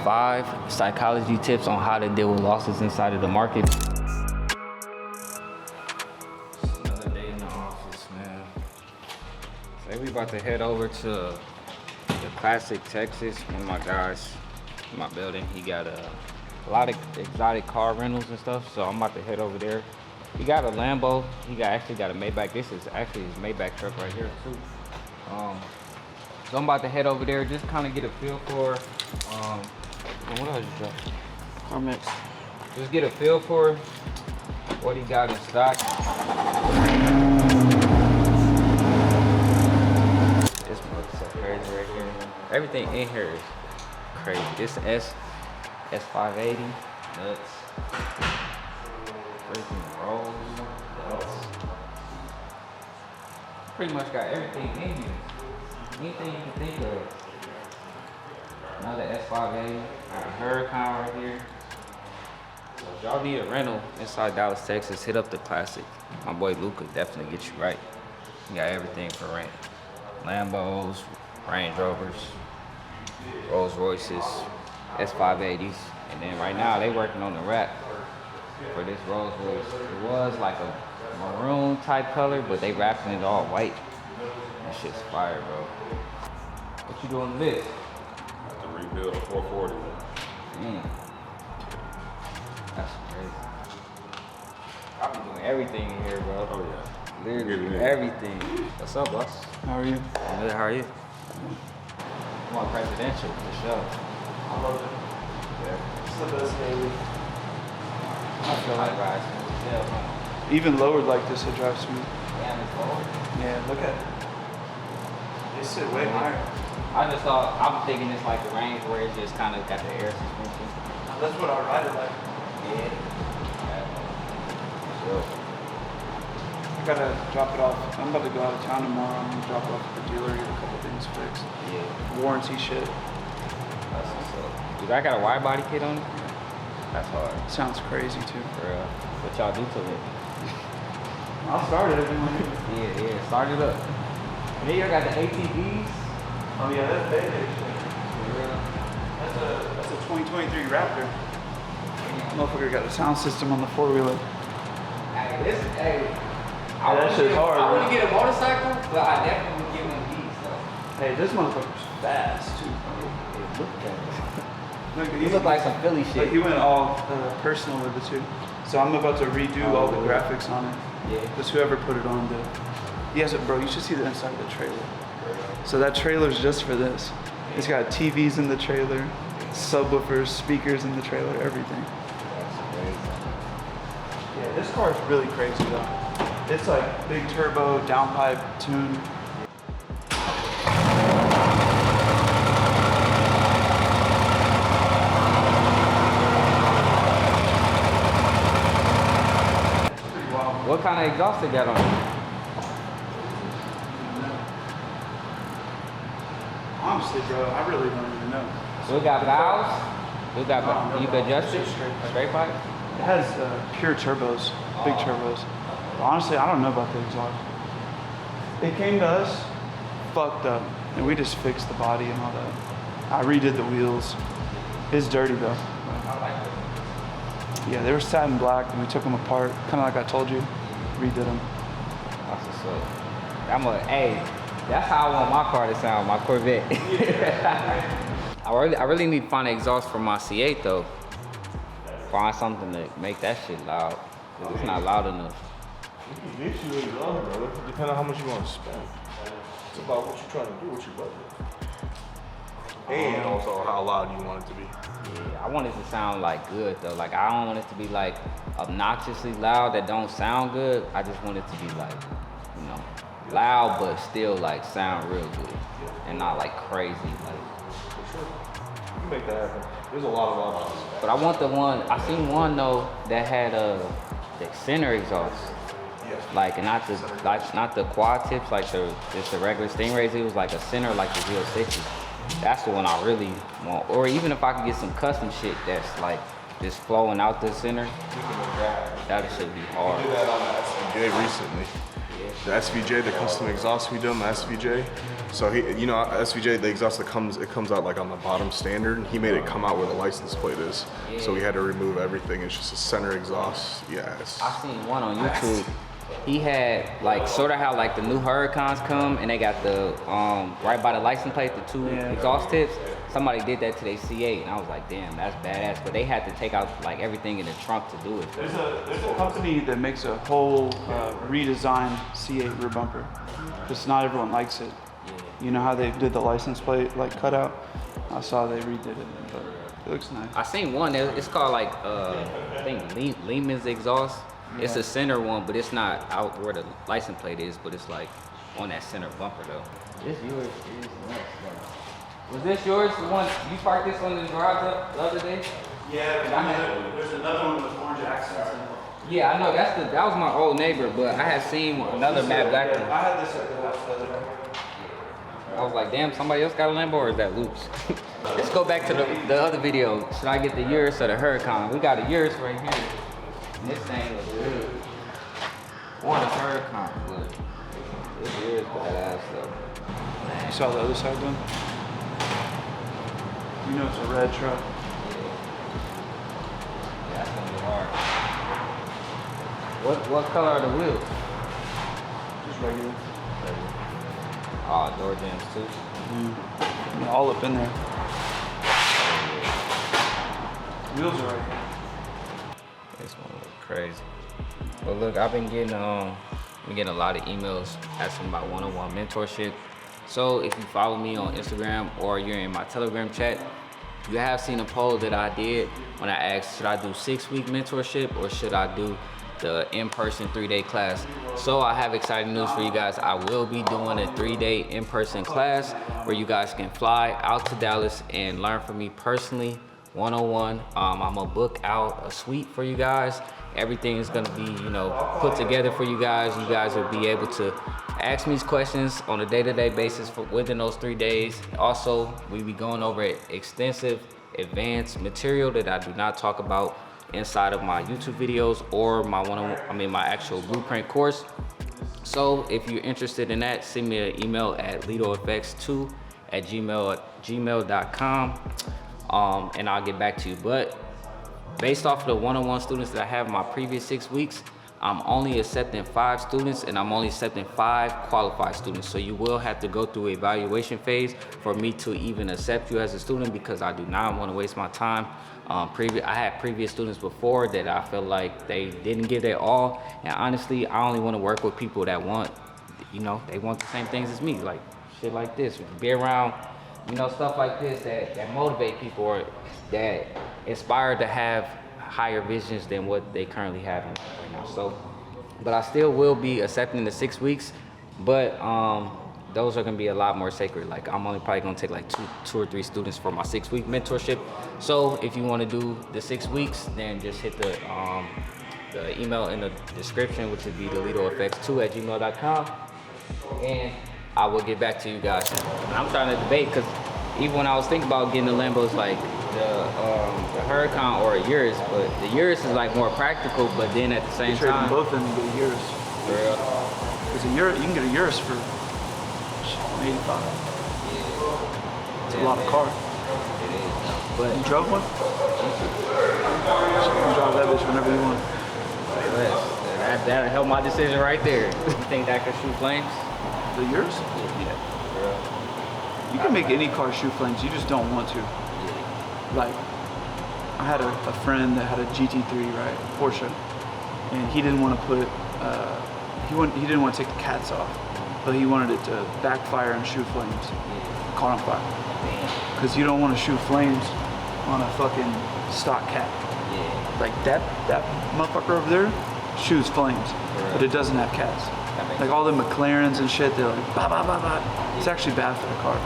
5 psychology tips on how to deal with losses inside of the market. Another day in the office, man. Today we about to head over to the Classic, Texas. One of my guys in my building, he got a lot of exotic car rentals and stuff, so I'm about to head over there. He got a Lambo. He actually got a Maybach. This is actually his Maybach truck right here too. So I'm about to head over there, just kind of get a feel for, what else you got? Carmex. Just get a feel for what he got in stock. This looks so crazy right here. Everything in here is crazy. This S580, nuts. Freaking rolls, nuts. Pretty much got everything in here. Anything you can think of. Another S580, got a Huracan right here. So if y'all need a rental inside Dallas, Texas, hit up the Classic. My boy Luca definitely get you right. He got everything for rent. Lambos, Range Rovers, Rolls Royces, S580s. And then right now they working on the wrap for this Rolls Royce. It was like a maroon type color, but they wrapping it all white. That shit's fire, bro. What you doing with this? To rebuild a 440. Damn. That's crazy. I be doing everything in here, bro. Oh yeah. Literally everything. What's up, boss? How are you? I'm good, how are you? I'm on presidential for sure. I love it. Yeah. It's the best name. I feel like guys. Yeah, Even lowered like this, it drives smooth. damn, it's low. Yeah, look at it. They sit way higher. I just thought, I'm thinking it's like the Range where it just kind of got the air suspension. That's what I ride it like. Yeah. Sure. I gotta drop it off. I'm about to go out of town tomorrow. I'm gonna drop it off at the dealer, get a couple things fixed. Yeah. Warranty shit. That's what's up. Dude, I got a wide body kit on it. That's hard. Sounds crazy too. For real. What y'all do to it? I'll start it if you want to. Yeah, start it up. And then you got the ATVs. Oh yeah, that's big shit. For real. That's a 2023 Raptor. Motherfucker got a sound system on the 4-wheeler. Hey, I that shit's hard, I bro. wouldn't get a motorcycle, but I definitely would get one of these though. Hey, this motherfucker's fast too, bro. Look at it. Look, You look like some Philly Like shit. he went all personal with it too. So I'm about to redo all the graphics on it. Yeah. Just whoever put it on did. He has it, bro. You should see the inside of the trailer. So that trailer's just for this. It's got TVs in the trailer, subwoofers, speakers in the trailer, everything. That's crazy. Yeah, this car is really crazy though. It's like big turbo, downpipe, tune. What kind of exhaust they got on it? Honestly, bro, I really don't even know. We got valves. We got, you can adjust it? Straight pipe? It has pure turbos, big turbos. Honestly, I don't know about the exhaust. It came to us fucked up, and we just fixed the body and all that. I redid the wheels. It's dirty though. I like it. Yeah, they were satin black, and we took them apart, kind of like I told you. Redid them. That's what's up. Hey, that's how I want my car to sound, my Corvette. I really need to find an exhaust for my C8 though. Find something to make that shit loud. 'Cause it's not loud enough. You can get you exhaust, bro. Depending on how much you want to spend. It's about what you're trying to do, what your budget. And also how loud you want it to be. Yeah, I want it to sound like good though. Like I don't want it to be like obnoxiously loud that don't sound good. I just want it to be like, you know, loud but still like sound real good and not like crazy. Like, For sure. You can make that happen. There's a lot of options. but I want the one. I seen one though that had the center exhaust. Yes. Like not the quad tips like just the regular Stingrays. It was like a center like the Z06. That's the one I really want. Or even if I could get some custom shit that's like just flowing out the center, that should be hard. I did that on the SPJ recently. Yeah. the SVJ, the custom exhaust we did on the SVJ. So he, you know, SVJ, the exhaust that comes out like on the bottom standard. He made it come out where the license plate is. Yeah. So we had to remove everything. It's just a center exhaust. Yes. I seen one on YouTube. He had like sort of how like the new Huracans come and they got the right by the license plate, the two exhaust tips. Somebody did that to their C8 and I was like, damn, that's badass. But they had to take out like everything in the trunk to do it. There's a company that makes a whole redesigned C8 rear bumper. Because not everyone likes it. You know how they did the license plate like cutout? I saw they redid it, but it looks nice. I seen one. It's called like I think Lehman's exhaust. It's a center one, but it's not out where the license plate is. But it's like on that center bumper though. This yours is nuts. Was this yours? The one you parked this one in the garage the other day? Yeah, there's another one with orange accents in it. Yeah, I know. That was my old neighbor, but I had seen another matte black one. I had this at the house the other day. I was like, damn, somebody else got a Lambo or is that Luke's? Let's go back to the other video. Should I get the Urus or the Huracan? We got a Urus right here. And this thing looks good. Or the Huracan, but this Urus badass though. You saw the other side then? You know it's a red truck. Yeah, that's gonna be hard. What color are the wheels? Just regular. Oh, door jams too. Yeah, all up in there. Wheels are right here. This one look crazy. But look, I've been getting a lot of emails asking about one-on-one mentorship. So if you follow me on Instagram or you're in my Telegram chat, you have seen a poll that I did when I asked, should I do 6-week mentorship or should I do the in-person 3-day class? So I have exciting news for you guys. I will be doing a 3-day in-person class where you guys can fly out to Dallas and learn from me personally, one-on-one. I'm gonna book out a suite for you guys. Everything is gonna be, you know, put together for you guys. You guys will be able to ask me these questions on a day-to-day basis within those 3 days. Also, we be going over extensive advanced material that I do not talk about inside of my YouTube videos or my actual blueprint course. So if you're interested in that, send me an email at lidofx2@gmail.com and I'll get back to you. But based off of the one-on-one students that I have in my previous 6 weeks, I'm only accepting 5 students and I'm only accepting 5 qualified students. So you will have to go through an evaluation phase for me to even accept you as a student because I do not want to waste my time. I had previous students before that I felt like they didn't give their all. And honestly, I only want to work with people that want, you know, they want the same things as me, like shit like this. Be around, you know, stuff like this that motivate people or that inspire to have higher visions than what they currently have right now. So, but I still will be accepting the 6 weeks, but those are gonna be a lot more sacred. Like I'm only probably gonna take like two or three students for my 6-week mentorship. So if you wanna do the 6 weeks, then just hit the email in the description, which would be delitofx2@gmail.com, and I will get back to you guys. I'm trying to debate because even when I was thinking about getting the Lambos, like the Huracan or a Urus, but the Urus is like more practical, but then at the same You trade them time, both in and get a Urus. for real. Because a Urus, you can get a Urus for 85. It's a lot of car. It is, but You drove one? You can drive that bitch whenever you want. that'll help my decision right there. You think that could shoot flames? The Urus? Yeah. You can make any car shoot flames, you just don't want to. Like, I had a friend that had a GT3, right, Porsche, and he didn't want to put, he didn't want to take the cats off, but he wanted it to backfire and shoot flames, caught on fire. Because you don't want to shoot flames on a fucking stock cat. Yeah. Like that motherfucker over there shoots flames, but it doesn't have cats. Like all the McLarens and shit, they're like, bah, bah, bah, bah. It's actually bad for the car.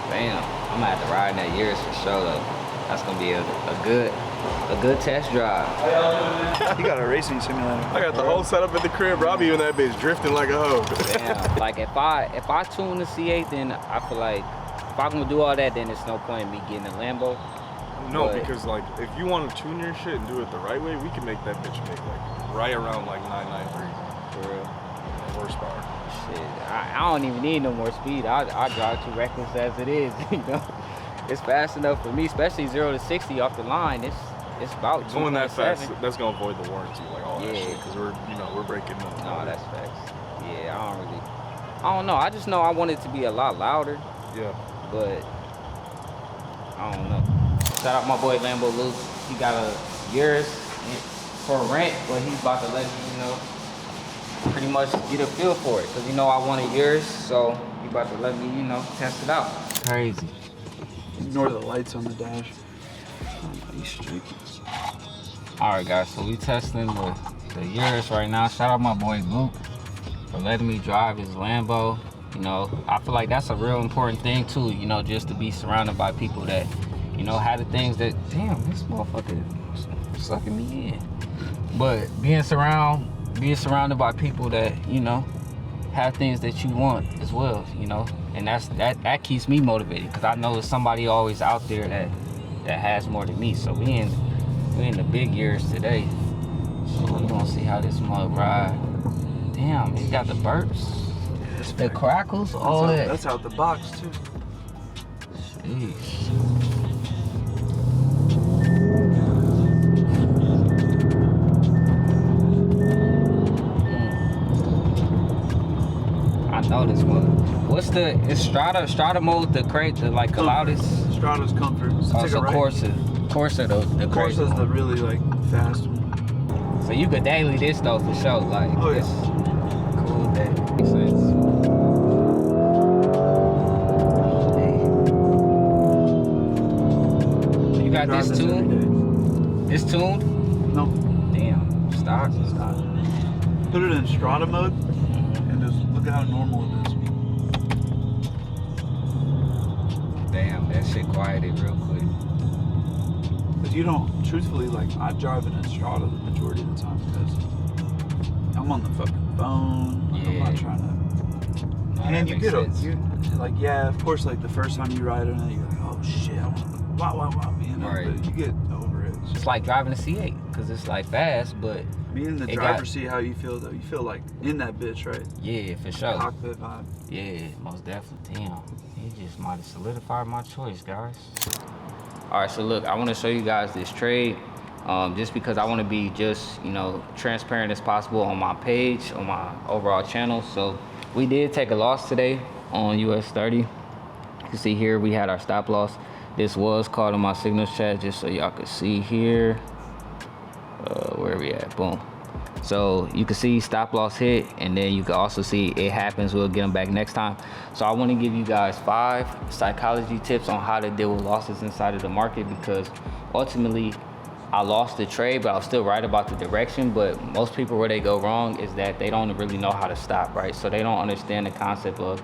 Bam, I'm gonna have to ride in that Urus for sure though. That's gonna be a good test drive. You got a racing simulator. I got the whole setup at the crib, bro. I be in that bitch drifting like a hoe. Damn. Like if I tune the C8, then I feel like if I'm gonna do all that, then there's no point in me getting a Lambo. No, But because like if you want to tune your shit and do it the right way, we can make that bitch make like right around like 993 for real. horsepower. shit, I don't even need no more speed. I drive too reckless as it is, you know. It's fast enough for me, especially 0 to 60 off the line. It's about Going that 2.7. fast, that's gonna avoid the warranty, like all that Yeah. shit, because we're breaking them. No, that's facts. Yeah, I don't know. I just know I want it to be a lot louder, Yeah. but I don't know. Shout out my boy Lambo Luke. He got a Urus for rent, but he's about to let me, you know, pretty much get a feel for it. Cause you know I want a Urus, so he about to let me, you know, test it out. Crazy. Ignore the lights on the dash. Oh, he's streaking. All right, guys. So we testing the Urus right now. Shout out my boy Luke for letting me drive his Lambo. You know, I feel like that's a real important thing too. You know, just to be surrounded by people that, you know, have the things that. Damn, this motherfucker sucking me in. But being surrounded by people that, you know, have things that you want as well, you know, and that keeps me motivated because I know there's somebody always out there that has more than me. So we in the big years today, so we gonna see how this mug ride. Damn, he got the burps, the crackles, all that. That's out the box too. Jeez. I know this one. What's the Strata mode? The like the loudest. Strata's comfort. Oh, so Corsa the crazy Corsa's one. the really like fast one. So you could daily this though for sure. Like Oh, it's yeah. cool day. Makes sense. You got Drive this tuned? This tuned? No. Damn. Stock. Put it in Strata mode and just look at how normal it is. Damn, that shit quieted real quick. But you don't, truthfully, like, I drive it in Strata the majority of the time because I'm on the fucking phone. Like, I'm not Yeah. trying to. No, And that you makes get sense. like, yeah, of course, like the first time you ride it, you're like, oh shit, I want wow, you know, Right. but you get over it. It's like driving a C8 because it's like fast, but Being in the it driver's got- seat, how you feel though? You feel like in that bitch, right? yeah, for sure. Cockpit vibe. Yeah, most definitely. Damn, he just might have solidified my choice, guys. All right, so look, I want to show you guys this trade, just because I want to be just, you know, transparent as possible on my page, on my overall channel. So we did take a loss today on US 30. You can see here we had our stop loss. This was called in my signals chat, just so y'all could see here. Where are we at? Boom. So you can see stop loss hit, and then you can also see it happens. We'll get them back next time. So I want to give you guys 5 psychology tips on how to deal with losses inside of the market, because ultimately I lost the trade, but I was still right about the direction. But most people, where they go wrong is that they don't really know how to stop, right? So they don't understand the concept of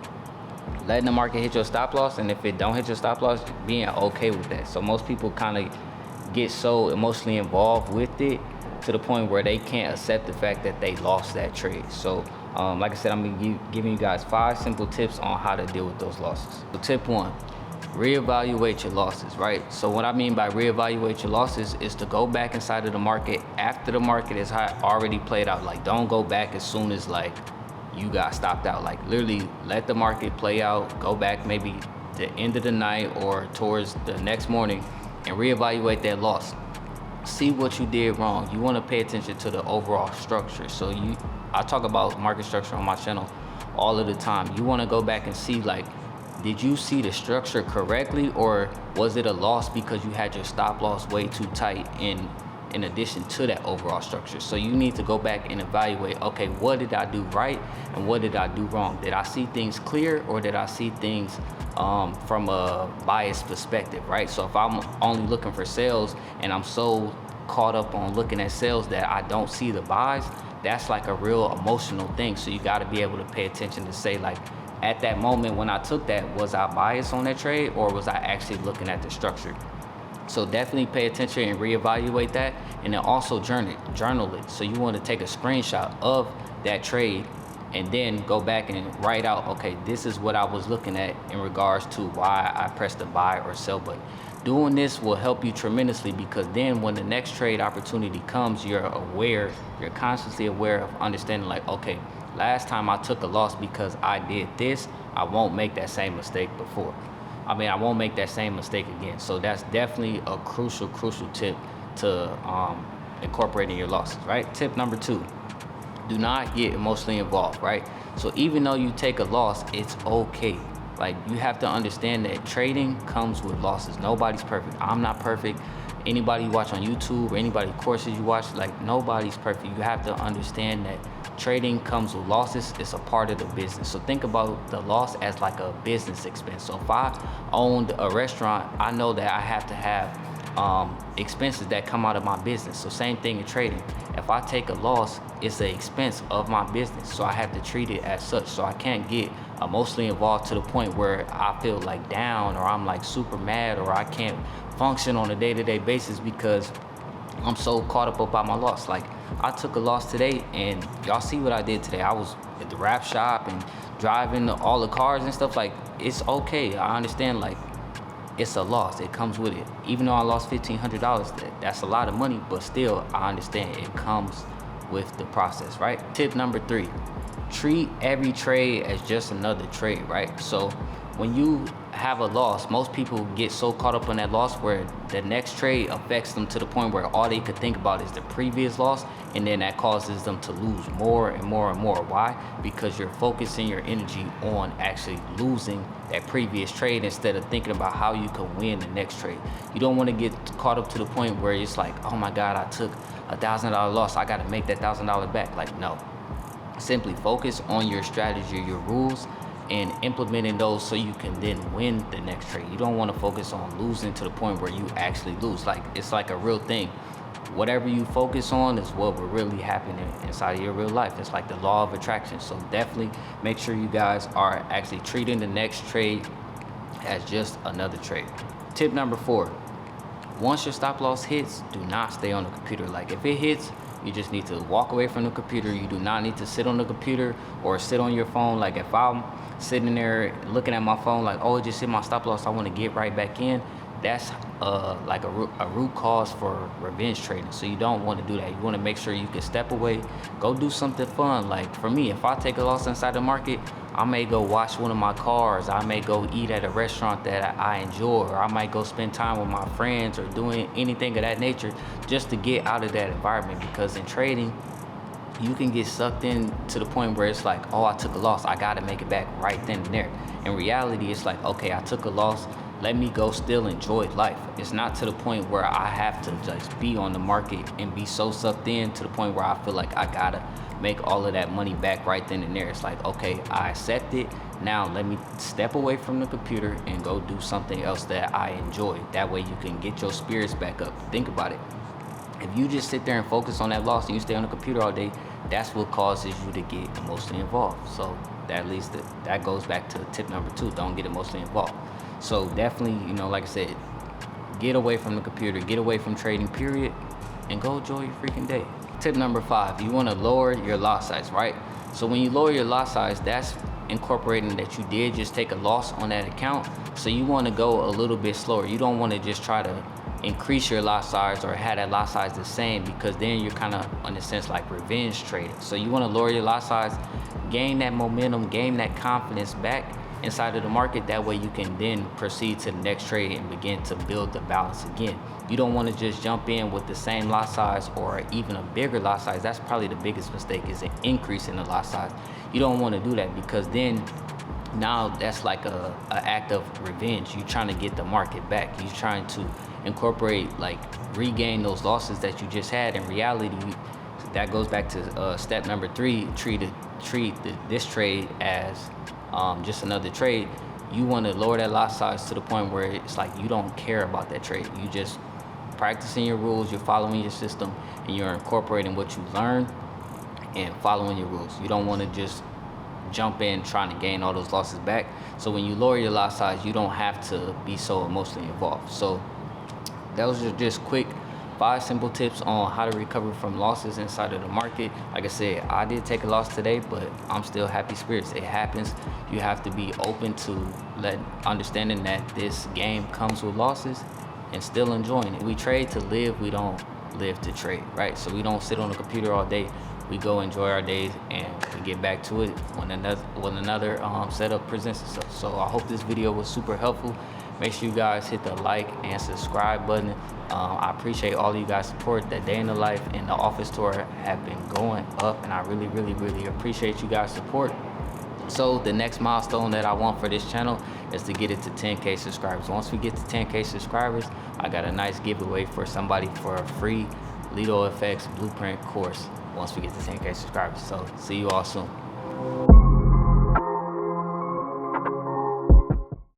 letting the market hit your stop loss, and if it don't hit your stop loss, being okay with that. So most people kind of get so emotionally involved with it to the point where they can't accept the fact that they lost that trade. So like I said, I'm gonna be giving you guys 5 simple tips on how to deal with those losses. So tip 1, reevaluate your losses, right? So what I mean by reevaluate your losses is to go back inside of the market after the market is already played out. Like, don't go back as soon as like you got stopped out. Like, literally let the market play out, go back maybe the end of the night or towards the next morning and reevaluate that loss. See what you did wrong. You want to pay attention to the overall structure. So I talk about market structure on my channel all of the time. You want to go back and see, like, did you see the structure correctly, or was it a loss because you had your stop loss way too tight in addition to that overall structure? So you need to go back and evaluate, okay, what did I do right and what did I do wrong? Did I see things clear, or did I see things from a biased perspective, right? So if I'm only looking for sales and I'm so caught up on looking at sales that I don't see the buys, that's like a real emotional thing. So you got to be able to pay attention to say, like, at that moment when I took that, was I biased on that trade, or was I actually looking at the structure? So definitely pay attention and reevaluate that, and then also journal it. So you want to take a screenshot of that trade and then go back and write out, okay, this is what I was looking at in regards to why I pressed the buy or sell button. Doing this will help you tremendously, because then when the next trade opportunity comes, you're consciously aware of understanding, like, okay, last time I took a loss because I did this, I won't make that same mistake I won't make that same mistake again. So that's definitely a crucial tip to incorporate in your losses, right? Tip number 2, do not get emotionally involved, right? So even though you take a loss, it's okay. Like, you have to understand that trading comes with losses. Nobody's perfect. I'm not perfect. Anybody you watch on YouTube or anybody courses you watch, like, nobody's perfect. You have to understand that trading comes with losses. It's a part of the business. So think about the loss as like a business expense. So if I owned a restaurant, I know that I have to have expenses that come out of my business. So same thing in trading. If I take a loss, it's an expense of my business. So I have to treat it as such. So I can't get emotionally involved to the point where I feel like down, or I'm like super mad, or I can't function on a day-to-day basis because I'm so caught up about my loss. Like, I took a loss today, and y'all see what I did today. I was at the wrap shop and driving all the cars and stuff. Like, it's okay. I understand, like, it's a loss. It comes with it. Even though I lost $1,500, that's a lot of money, but still, I understand it comes with the process, right? Tip number 3, treat every trade as just another trade, right? So when you have a loss, most people get so caught up on that loss where the next trade affects them to the point where all they could think about is the previous loss, and then that causes them to lose more and more and more. Why? Because you're focusing your energy on actually losing that previous trade instead of thinking about how you can win the next trade. You don't want to get caught up to the point where it's like, oh my God, I took $1,000 loss, I got to make that $1,000 back. Like, no. Simply focus on your strategy, your rules, and implementing those so you can then win the next trade. You don't want to focus on losing to the point where you actually lose. Like, it's like a real thing. Whatever you focus on is what will really happen inside of your real life. It's like the law of attraction. So definitely make sure you guys are actually treating the next trade as just another trade. Tip number 4, once your stop loss hits, do not stay on the computer. Like, if it hits, you just need to walk away from the computer. You do not need to sit on the computer or sit on your phone. Like, if I'm sitting there looking at my phone like, oh, it just hit my stop loss, I want to get right back in, that's like a root cause for revenge trading. So you don't want to do that. You want to make sure you can step away, go do something fun. Like, for me, if I take a loss inside the market, I may go wash one of my cars, I may go eat at a restaurant that I enjoy, or I might go spend time with my friends or doing anything of that nature just to get out of that environment. Because in trading, you can get sucked in to the point where it's like, oh, I took a loss, I gotta make it back right then and there. In reality, it's like, okay, I took a loss, let me go still enjoy life. It's not to the point where I have to just be on the market and be so sucked in to the point where I feel like I gotta make all of that money back right then and there. It's like, okay, I accept it. Now let me step away from the computer and go do something else that I enjoy. That way you can get your spirits back up. Think about it. If you just sit there and focus on that loss and you stay on the computer all day, that's what causes you to get emotionally involved. So that goes back to tip number 2, don't get emotionally involved. So definitely, like I said, get away from the computer, get away from trading, period, and go enjoy your freaking day. Tip number 5, you want to lower your lot size, right? So when you lower your lot size, that's incorporating that you did just take a loss on that account. So you want to go a little bit slower. You don't want to just try to increase your lot size or have that lot size the same, because then you're kind of, in a sense, like revenge trading. So you want to lower your lot size, gain that momentum, gain that confidence back inside of the market. That way you can then proceed to the next trade and begin to build the balance again. You don't want to just jump in with the same lot size or even a bigger lot size. That's probably the biggest mistake, is an increase in the lot size. You don't want to do that, because then now that's like a act of revenge. You're trying to get the market back. You're trying to incorporate, like, regain those losses that you just had. In reality, that goes back to step number 3, treat this trade as just another trade. You want to lower that lot size to the point where it's like you don't care about that trade. You just practicing your rules, you're following your system, and you're incorporating what you learn and following your rules. You don't want to just jump in trying to gain all those losses back. So when you lower your lot size, you don't have to be so emotionally involved. So those are just quick 5 simple tips on how to recover from losses inside of the market. Like I said, I did take a loss today, but I'm still happy spirits. It happens. You have to be open to understanding that this game comes with losses and still enjoying it. We trade to live, we don't live to trade, right? So we don't sit on the computer all day we go enjoy our days and we get back to it when another setup presents itself. So I hope this video was super helpful. Make sure you guys hit the like and subscribe button. I appreciate all of you guys' support. That day in the life and the office tour have been going up, and I really, really, really appreciate you guys' support. So the next milestone that I want for this channel is to get it to 10K subscribers. Once we get to 10K subscribers, I got a nice giveaway for somebody for a free Lido FX Blueprint course once we get to 10K subscribers. So see you all soon.